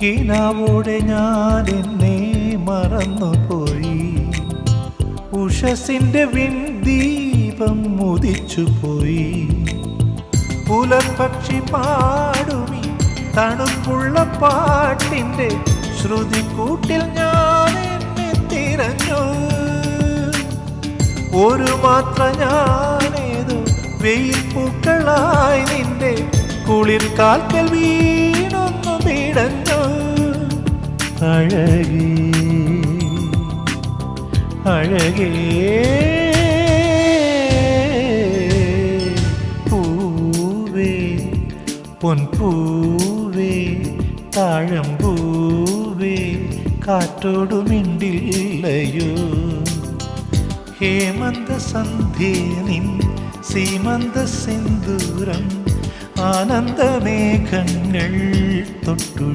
കിനാവോടെ ഞാൻ എന്നെ മറന്നുപോയി. ഉഷസിന്റെ വിൺദീപം ഉദിച്ചുപോയി. പുലർപക്ഷി പാടുമി തണുപ്പുള്ള പാട്ടിന്റെ ശ്രുതിക്കൂട്ടിൽ ഞാൻ എന്നെ തിരഞ്ഞു. ഒരു മാത്ര ഞാനേതോ വെയിൽ പൂക്കളായി നിന്റെ കുളിർ കാൽക്കൽ വീണൊന്നു പിടഞ്ഞു. അഴകേ അഴകേ പൂവേ പൊൻപൂവേ താഴമ്പൂവേ കാറ്റോടു മിണ്ടില്ലയോ. ഹേമന്ത സന്ധ്യേ നിൻ സീമന്ത സിന്ദൂരം ആനന്ദമേഘങ്ങൾ തൊട്ടു